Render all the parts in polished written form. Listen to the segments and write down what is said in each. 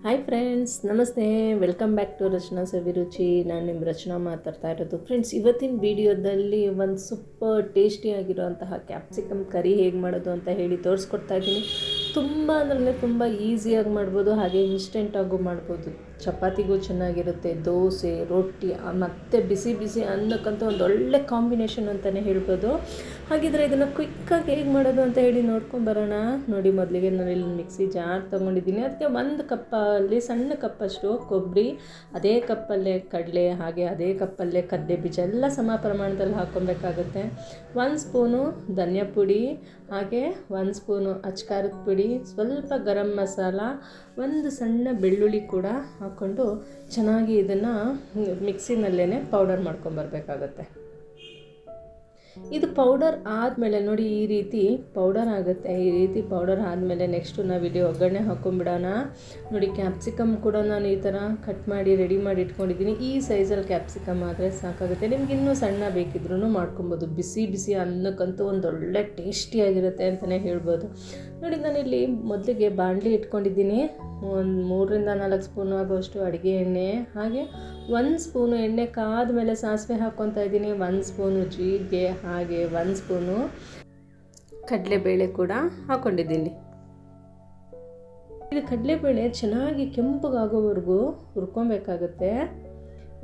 Hi friends, ನಮಸ್ತೆ. Welcome back to ರಚನಾ ಸವಿರುಚಿ. ನಾನು ನಿಮ್ಮ ರಚನಾ ಮಾತಾಡ್ತಾ ಇರೋದು. ಫ್ರೆಂಡ್ಸ್, ಇವತ್ತಿನ ವಿಡಿಯೋದಲ್ಲಿ ಒಂದು ಸೂಪರ್ ಟೇಸ್ಟಿಯಾಗಿರೋಂತಹ ಕ್ಯಾಪ್ಸಿಕಮ್ ಕರಿ ಹೇಗೆ ಮಾಡೋದು ಅಂತ ಹೇಳಿ ತೋರಿಸ್ಕೊಡ್ತಾ ಇದ್ದೀನಿ. ತುಂಬ ಅಂದರೆ ತುಂಬ ಈಸಿಯಾಗಿ ಮಾಡ್ಬೋದು, ಹಾಗೆ ಇನ್ಸ್ಟೆಂಟಾಗೂ ಮಾಡ್ಬೋದು. ಚಪಾತಿಗೂ ಚೆನ್ನಾಗಿರುತ್ತೆ, ದೋಸೆ, ರೊಟ್ಟಿ ಮತ್ತು ಬಿಸಿ ಬಿಸಿ ಅನ್ನಕ್ಕಂತೂ ಒಂದು ಒಳ್ಳೆ ಕಾಂಬಿನೇಷನ್ ಅಂತಲೇ ಹೇಳ್ಬೋದು. ಹಾಗಿದ್ರೆ ಇದನ್ನು ಕ್ವಿಕ್ಕಾಗಿ ಹೇಗೆ ಮಾಡೋದು ಅಂತ ಹೇಳಿ ನೋಡ್ಕೊಂಬರೋಣ. ನೋಡಿ, ಮೊದಲಿಗೆ ನಾನು ಇಲ್ಲಿ ಮಿಕ್ಸಿ ಜಾರ್ ತೊಗೊಂಡಿದ್ದೀನಿ. ಅದಕ್ಕೆ 1 ಕಪ್ಪಲ್ಲಿ ಸಣ್ಣ ಕಪ್ಪಷ್ಟು ಕೊಬ್ಬರಿ, ಅದೇ ಕಪ್ಪಲ್ಲೇ ಕಡಲೆ, ಹಾಗೆ ಅದೇ ಕಪ್ಪಲ್ಲೇ ಕಡಲೆ ಬೀಜ ಎಲ್ಲ ಸಮ ಪ್ರಮಾಣದಲ್ಲಿ ಹಾಕ್ಕೊಬೇಕಾಗುತ್ತೆ. 1 ಸ್ಪೂನು ಧನಿಯಾ ಪುಡಿ, ಹಾಗೆ 1 ಸ್ಪೂನು ಅಚ್ಕಾರದ ಪುಡಿ, ಸ್ವಲ್ಪ ಗರಂ ಮಸಾಲ, 1 ಸಣ್ಣ ಬೆಳ್ಳುಳ್ಳಿ ಕೂಡ ಹಾಕ್ಕೊಂಡು ಚೆನ್ನಾಗಿ ಇದನ್ನು ಮಿಕ್ಸಿನಲ್ಲೇ ಪೌಡರ್ ಮಾಡ್ಕೊಂಬರ್ಬೇಕಾಗತ್ತೆ. ಇದು ಪೌಡರ್ ಆದಮೇಲೆ ನೋಡಿ ಈ ರೀತಿ ಪೌಡರ್ ಆಗುತ್ತೆ. ಈ ರೀತಿ ಪೌಡರ್ ಆದಮೇಲೆ ನೆಕ್ಸ್ಟು ನಾವಿಲ್ಲಿ ಒಗ್ಗರಣೆ ಹಾಕ್ಕೊಂಬಿಡೋಣ. ನೋಡಿ, ಕ್ಯಾಪ್ಸಿಕಮ್ ಕೂಡ ನಾನು ಈ ಥರ ಕಟ್ ಮಾಡಿ ರೆಡಿ ಮಾಡಿ ಇಟ್ಕೊಂಡಿದ್ದೀನಿ. ಈ ಸೈಜಲ್ಲಿ ಕ್ಯಾಪ್ಸಿಕಮ್ ಆದರೆ ಸಾಕಾಗುತ್ತೆ. ನಿಮ್ಗೆ ಇನ್ನೂ ಸಣ್ಣ ಬೇಕಿದ್ರೂ ಮಾಡ್ಕೊಬೋದು. ಬಿಸಿ ಬಿಸಿ ಅನ್ನಕ್ಕಂತೂ ಒಂದು ಒಳ್ಳೆ ಟೇಸ್ಟಿಯಾಗಿರುತ್ತೆ ಅಂತಲೇ ಹೇಳ್ಬೋದು. ನೋಡಿ, ನಾನಿಲ್ಲಿ ಮೊದಲಿಗೆ ಬಾಣಲಿ ಇಟ್ಕೊಂಡಿದ್ದೀನಿ. ಒಂದು 3ರಿಂದ 4 ಸ್ಪೂನು ಆಗೋಷ್ಟು ಅಡುಗೆ ಎಣ್ಣೆ, ಹಾಗೆ 1 ಸ್ಪೂನು ಎಣ್ಣೆ ಕಾದ್ಮೇಲೆ ಸಾಸಿವೆ ಹಾಕ್ಕೊತಾ ಇದ್ದೀನಿ. 1 ಸ್ಪೂನು ಜೀರಿಗೆ, ಹಾಗೆ 1 ಸ್ಪೂನು ಕಡಲೆಬೇಳೆ ಕೂಡ ಹಾಕ್ಕೊಂಡಿದ್ದೀನಿ. ಇದು ಕಡಲೆಬೇಳೆ ಚೆನ್ನಾಗಿ ಕೆಂಪಗಾಗೋವರೆಗೂ ಹುರ್ಕೊಬೇಕಾಗುತ್ತೆ.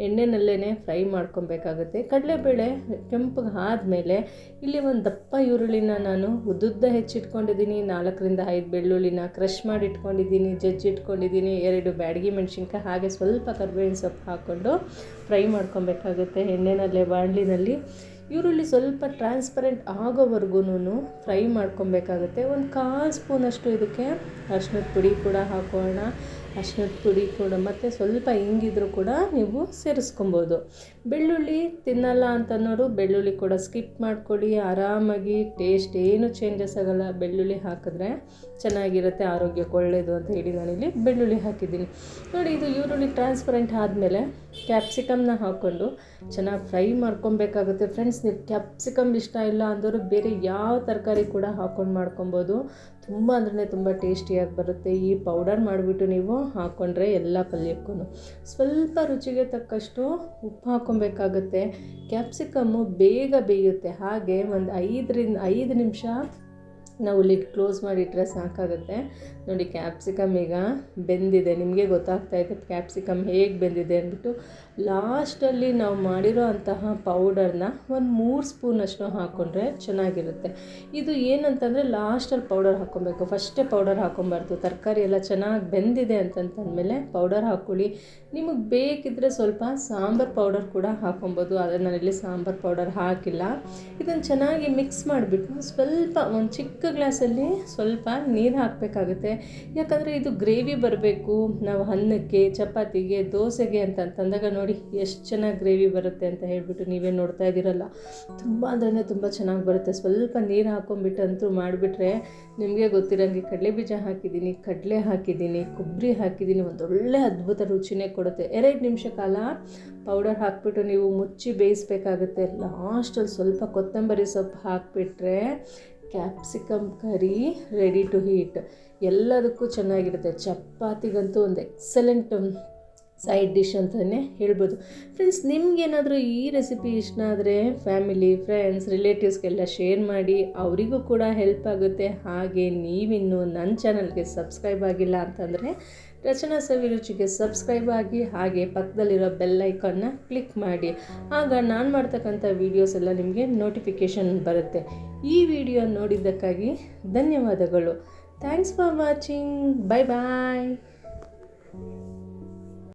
ಎಣ್ಣೆನಲ್ಲೇ ಫ್ರೈ ಮಾಡ್ಕೊಬೇಕಾಗುತ್ತೆ. ಕಡಲೆಬೇಳೆ ಕೆಂಪಗೆ ಆದಮೇಲೆ ಇಲ್ಲಿ ಒಂದು ದಪ್ಪ ಈರುಳ್ಳಿನ ನಾನು ಉದ್ದುದ್ದ ಹೆಚ್ಚಿಟ್ಕೊಂಡಿದ್ದೀನಿ. 4ರಿಂದ 5 ಬೆಳ್ಳುಳ್ಳಿನ ಕ್ರಷ್ ಮಾಡಿ ಇಟ್ಕೊಂಡಿದ್ದೀನಿ, ಜಜ್ಜಿಟ್ಕೊಂಡಿದ್ದೀನಿ. 2 ಬ್ಯಾಡಗಿ ಮೆಣಸಿನ್ಕಾಯಿ, ಹಾಗೆ ಸ್ವಲ್ಪ ಕರಿಬೇವಿನ ಸೊಪ್ಪು ಹಾಕ್ಕೊಂಡು ಫ್ರೈ ಮಾಡ್ಕೊಬೇಕಾಗುತ್ತೆ ಎಣ್ಣೆನಲ್ಲೇ, ಬಾಣಲಿನಲ್ಲಿ. ಈರುಳ್ಳಿ ಸ್ವಲ್ಪ ಟ್ರಾನ್ಸ್ಪರೆಂಟ್ ಆಗೋವರೆಗೂ ಫ್ರೈ ಮಾಡ್ಕೊಬೇಕಾಗುತ್ತೆ. 1/4 ಸ್ಪೂನಷ್ಟು ಇದಕ್ಕೆ ಅರಿಶಿಣದ ಪುಡಿ ಕೂಡ ಹಾಕೋಣ. ಅರಿಶಿಣದ ಪುಡಿ ಕೂಡ ಮತ್ತು ಸ್ವಲ್ಪ ಹಿಂಗಿದ್ರೂ ಕೂಡ ನೀವು ಸೇರಿಸ್ಕೊಬೋದು. ಬೆಳ್ಳುಳ್ಳಿ ತಿನ್ನಲ್ಲ ಅಂತನೋರು ಬೆಳ್ಳುಳ್ಳಿ ಕೂಡ ಸ್ಕಿಪ್ ಮಾಡ್ಕೊಳ್ಳಿ. ಆರಾಮಾಗಿ ಟೇಸ್ಟ್ ಏನು ಚೇಂಜಸ್ ಆಗೋಲ್ಲ. ಬೆಳ್ಳುಳ್ಳಿ ಹಾಕಿದ್ರೆ ಚೆನ್ನಾಗಿರುತ್ತೆ, ಆರೋಗ್ಯಕ್ಕೆ ಒಳ್ಳೆಯದು ಅಂತ ಹೇಳಿ ನಾನಿಲ್ಲಿ ಬೆಳ್ಳುಳ್ಳಿ ಹಾಕಿದ್ದೀನಿ. ನೋಡಿ, ಇದು ಈರುಳ್ಳಿ ಟ್ರಾನ್ಸ್ಪರೆಂಟ್ ಆದಮೇಲೆ ಕ್ಯಾಪ್ಸಿಕಮ್ನ ಹಾಕ್ಕೊಂಡು ಚೆನ್ನಾಗಿ ಫ್ರೈ ಮಾಡ್ಕೊಬೇಕಾಗುತ್ತೆ. ಫ್ರೆಂಡ್ಸ್, ನೀವು ಕ್ಯಾಪ್ಸಿಕಮ್ ಇಷ್ಟ ಇಲ್ಲ ಅಂದವರು ಬೇರೆ ಯಾವ ತರಕಾರಿ ಕೂಡ ಹಾಕ್ಕೊಂಡು ಮಾಡ್ಕೊಬೋದು. ತುಂಬ ಅಂದ್ರೆ ತುಂಬ ಟೇಸ್ಟಿಯಾಗಿ ಬರುತ್ತೆ. ಈ ಪೌಡರ್ ಮಾಡಿಬಿಟ್ಟು ನೀವು ಹಾಕ್ಕೊಂಡ್ರೆ ಎಲ್ಲ ಪಲ್ಯಕ್ಕೂ ಸ್ವಲ್ಪ ರುಚಿಗೆ ತಕ್ಕಷ್ಟು ಉಪ್ಪು ಹಾಕ್ಕೊಬೇಕಾಗುತ್ತೆ. ಕ್ಯಾಪ್ಸಿಕಮ್ಮು ಬೇಗ ಬೇಯುತ್ತೆ, ಹಾಗೆ ಒಂದು 5ರಿಂದ 5 ನಿಮಿಷ ನಾವು ಲಿಡ್ ಕ್ಲೋಸ್ ಮಾಡಿಟ್ರೆ ಸಾಕಾಗುತ್ತೆ. ನೋಡಿ, ಕ್ಯಾಪ್ಸಿಕಮ್ ಈಗ ಬೆಂದಿದೆ. ನಿಮಗೆ ಗೊತ್ತಾಗ್ತಾಯಿದೆ ಕ್ಯಾಪ್ಸಿಕಮ್ ಹೇಗೆ ಬೆಂದಿದೆ ಅಂದ್ಬಿಟ್ಟು. ಲಾಸ್ಟಲ್ಲಿ ನಾವು ಮಾಡಿರೋ ಅಂತಹ ಪೌಡರ್ನ ಒಂದು 3 ಸ್ಪೂನಷ್ಟು ಹಾಕ್ಕೊಂಡ್ರೆ ಚೆನ್ನಾಗಿರುತ್ತೆ. ಇದು ಏನಂತಂದರೆ ಲಾಸ್ಟಲ್ಲಿ ಪೌಡರ್ ಹಾಕ್ಕೊಬೇಕು, ಫಸ್ಟೇ ಪೌಡರ್ ಹಾಕ್ಕೊಬಾರ್ದು. ತರಕಾರಿ ಎಲ್ಲ ಚೆನ್ನಾಗಿ ಬೆಂದಿದೆ ಅಂತಂತಂದಮೇಲೆ ಪೌಡರ್ ಹಾಕ್ಕೊಳ್ಳಿ. ನಿಮಗೆ ಬೇಕಿದ್ದರೆ ಸ್ವಲ್ಪ ಸಾಂಬಾರು ಪೌಡರ್ ಕೂಡ ಹಾಕ್ಕೊಬೋದು, ಆದರೆ ನಾನಿಲ್ಲಿ ಸಾಂಬಾರು ಪೌಡರ್ ಹಾಕಿಲ್ಲ. ಇದನ್ನು ಚೆನ್ನಾಗಿ ಮಿಕ್ಸ್ ಮಾಡಿಬಿಟ್ಟು ಸ್ವಲ್ಪ ಒಂದು ಚಿಕ್ಕ ಗ್ಲಾಸಲ್ಲಿ ಸ್ವಲ್ಪ ನೀರು ಹಾಕಬೇಕಾಗುತ್ತೆ. ಯಾಕಂದರೆ ಇದು ಗ್ರೇವಿ ಬರಬೇಕು. ನಾವು ಅನ್ನಕ್ಕೆ, ಚಪಾತಿಗೆ, ದೋಸೆಗೆ ಅಂತಂದಾಗ ನೋಡಿ ಎಷ್ಟು ಚೆನ್ನಾಗಿ ಗ್ರೇವಿ ಬರುತ್ತೆ ಅಂತ ಹೇಳ್ಬಿಟ್ಟು ನೀವೇ ನೋಡ್ತಾ ಇದ್ದೀರಲ್ಲ. ತುಂಬ ಅಂದ್ರೆ ತುಂಬ ಚೆನ್ನಾಗಿ ಬರುತ್ತೆ. ಸ್ವಲ್ಪ ನೀರು ಹಾಕ್ಕೊಂಬಿಟ್ಟು ಅಂತೂ ಮಾಡಿಬಿಟ್ರೆ ನಿಮಗೆ ಗೊತ್ತಿರೋಂಗೆ ಕಡಲೆ ಬೀಜ ಹಾಕಿದ್ದೀನಿ, ಕಡಲೆ ಹಾಕಿದ್ದೀನಿ, ಕೊಬ್ಬರಿ ಹಾಕಿದ್ದೀನಿ. ಒಂದೊಳ್ಳೆ ಅದ್ಭುತ ರುಚಿನೇ ಕೊಡುತ್ತೆ. 2 ನಿಮಿಷ ಕಾಲ ಪೌಡರ್ ಹಾಕ್ಬಿಟ್ಟು ನೀವು ಮುಚ್ಚಿ ಬೇಯಿಸ್ಬೇಕಾಗುತ್ತೆ. ಲಾಸ್ಟಲ್ಲಿ ಸ್ವಲ್ಪ ಕೊತ್ತಂಬರಿ ಸೊಪ್ಪು ಹಾಕಿಬಿಟ್ರೆ capsicum curry ready to heat. ಎಲ್ಲದಕ್ಕೂ ಚೆನ್ನಾಗಿರುತ್ತೆ. ಚಪಾತಿಗಂತೂ ಒಂದು ಎಕ್ಸಲೆಂಟ್ ಸೈಡ್ ಡಿಶ್ ಅಂತಲೇ ಹೇಳ್ಬೋದು. ಫ್ರೆಂಡ್ಸ್, ನಿಮಗೇನಾದರೂ ಈ ರೆಸಿಪಿ ಇಷ್ಟ ಆದರೆ ಫ್ಯಾಮಿಲಿ, ಫ್ರೆಂಡ್ಸ್, ರಿಲೇಟಿವ್ಸ್ಗೆಲ್ಲ ಶೇರ್ ಮಾಡಿ, ಅವರಿಗೂ ಕೂಡ ಹೆಲ್ಪ್ ಆಗುತ್ತೆ. ಹಾಗೆ ನೀವಿನ್ನೂ ನನ್ನ ಚಾನಲ್ಗೆ ಸಬ್ಸ್ಕ್ರೈಬ್ ಆಗಿಲ್ಲ ಅಂತಂದರೆ ರಚನಾ ಸವಿರುಚಿಗೆ ಸಬ್ಸ್ಕ್ರೈಬ್ ಆಗಿ, ಹಾಗೆ ಪಕ್ಕದಲ್ಲಿರೋ ಬೆಲ್ ಐಕಾನ್ನ ಕ್ಲಿಕ್ ಮಾಡಿ. ಆಗ ನಾನು ಮಾಡ್ತಕ್ಕಂಥ ವೀಡಿಯೋಸ್ ಎಲ್ಲ ನಿಮಗೆ ನೋಟಿಫಿಕೇಷನ್ ಬರುತ್ತೆ. ಈ ವಿಡಿಯೋ ನೋಡಿದ್ದಕ್ಕಾಗಿ ಧನ್ಯವಾದಗಳು. Thanks for watching. Bye bye.